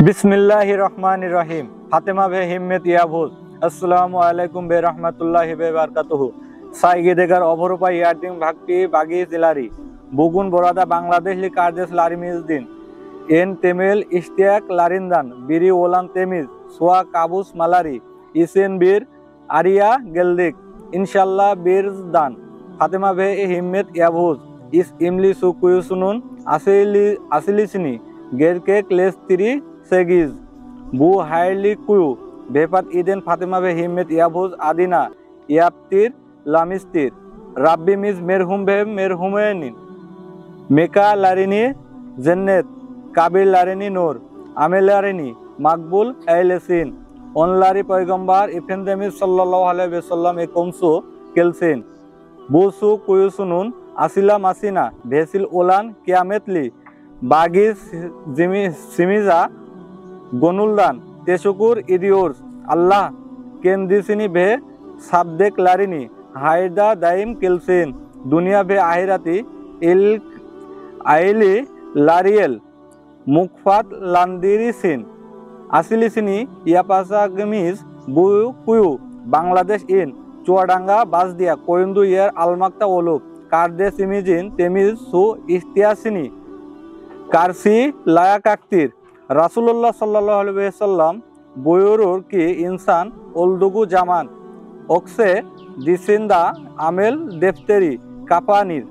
बिस्मिल्लाहिर रहमानिर रहीम। फातेमा बे हिम्मत ইয়াভুজ। আসসালামু আলাইকুম বে রহমাতুল্লাহি বে বারাকাতুহু। সাইগেদেগার অবরূপা ইয়ারদিন ভাগটি বাগি জিলারি বুগুন বরাদা বাংলাদেশ লি কার্দেস লারিমিজদিন এন তেমেল ইশতিয়াক লারিন্দান বিরি ওলান তেমিজ সোয়া কাবুস মালারি ইসেন বীর আরিয়া গেলদিক ইনশাল্লাহ বীর দান ফাতেমা বে হিম্মত ইয়াভুজ ইস ইমলি সুকুয়ুসুনুন আসিলিসনি গেরকে ক্লেস্তিরি সেগিজ বু হাইলি কুয়ু বেপাত ইদেন ফাতেমা বে হিম্মত ইয়াভুজ আদিনা ইয়াবতির লামিস্তির রাব্বি মিজ মেরহুম বে মেরহুমেনিন মেকা লারিনি জেন্নেত কাবির লারিনি নূর আমেলারিনি মাকবুল এইলেসিন অনলারি পয়গম্বার ইফেন্দেমিজ সাল্লাল্লাহু আলাইহি ওয়াসাল্লাম এ কমসু কেলসিন বুসু কুয়ুসুনুন আসিলা মাসিনা ভেসিল ওলান কিয়ামেতলি বাগি সিমিজা গনুলদান তেশুকুর ইদিওর্স আল্লাহ কেন্দিসিনি ভে সাবদেক লারিনি হায়দা দাইম কেলসিন দুনিয়া ভে আহিরাতি ইল আইলি লারিয়েল মুখফাত লান্দিরিসিন আসিলিসিনি ইয়াপাসাগমিজ বুয়ু কুয়ু বাংলাদেশ ইন চুয়াডাঙ্গা বাসদিয়া কোয়েন্দু ইয়ার আলমাক্তা ওলুক কার্দে সিমিজিন তেমিজ সু ইস্তিয়াসিনি কারসি লায়াকাক্তির রাসূলুল্লাহ সাল্লাল্লাহু আলাইহি ওয়াসাল্লাম বয়ুরুর কি ইনসান ওলদুগু জামান অক্সে দিসিন্দা আমেল দেফতেরি কাপানির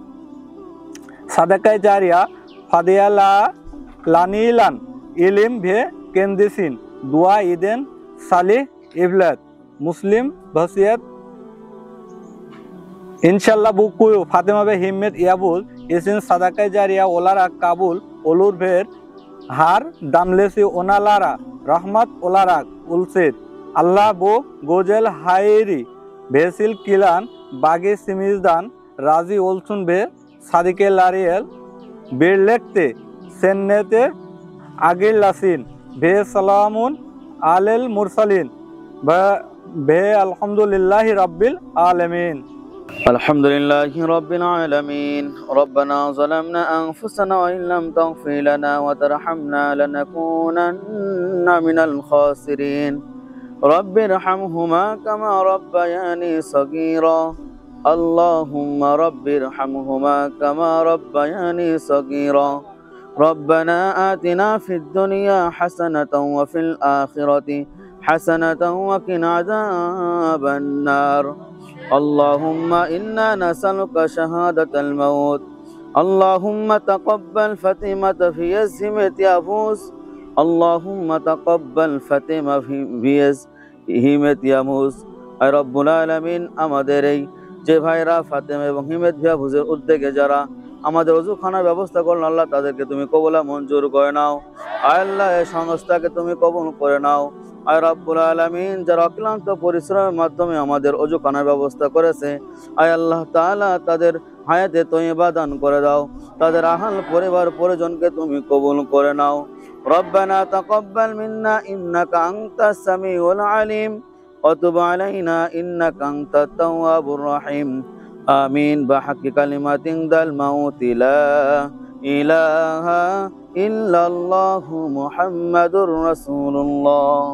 সাদাকায় জারিয়া ফাদিয়ালা লানিলান ইলিম ভে কেন্দিসিন দুয়া ইদেন সালিহ ইবলাদ মুসলিম ভাসিয়াত ইনশাল্লাহ বুকুয়ু ফাতেমা বে হিম্মত ইয়াবুল ইসিন সাদাকায় জারিয়া ওলারা কাবুল ওলুর ভের হার দামলেসি ওনালারা রহমত ওলারাক উলসিদ আল্লাহ বো গোজেল হাইরি ভেসিল কিলান বাগে সিমিজদান রাজি ওলসুন ভে সাদিকে লারিয়েল বীর লেখতে সেন্নেতে আগিল লাসিন ভে সালামুন আলেল মুরসালিন ভে আলহামদুলিল্লাহি রাব্বিল আলামিন। الحمد لله رب العالمين. ربنا ظلمنا أنفسنا وإن لم تغفر لنا وترحمنا لنكونن من الخاسرين. رب ارحمهما كما ربياني صغيرا. اللهم رب ارحمهما كما ربياني صغيرا. ربنا آتنا في الدنيا حسنة وفي الآخرة حسنة وقنا عذاب النار. اللهم إنا نسألك شهادة الموت. اللهم تقبل فاطمة في يزهمة يافوس. اللهم تقبل فاطمة في يزهمة ياموس. أي رب العالمين আমাদের এই যে ভাইরা ফাতেমা এবং হিমেত ইয়াভুজের উদ্যোগে যারা আমাদের ওযুখানার ব্যবস্থা করলেন আল্লাহ তাদেরকে তুমি কবুল মঞ্জুর করে নাও। আল্লাহ এই সংস্থাকে তুমি কবুল করে নাও। আয় রব্বুল আলামিন যারা অক্লান্ত পরিশ্রমের মাধ্যমে আমাদের ওযুখানার ব্যবস্থা করেছে আয় আল্লাহ তাআলা তাদের হায়াতে তয়্যিবা দান করে দাও, তাদের আহল পরিবার পরিজনকে তুমি কবুল করে নাও। রব্বানা তাকাব্বাল মিন্না ইন্নাকা আনতাস সামিউল আলিম ওয়া তুব আলাইনা ইন্নাকা আনতাত তাওয়াবুর রহিম। আমিন বিহাক্কি কালিমাতিন দাল মাউতি লা ইলাহা ইল্লাল্লাহু মুহাম্মাদুর রাসূলুল্লাহ।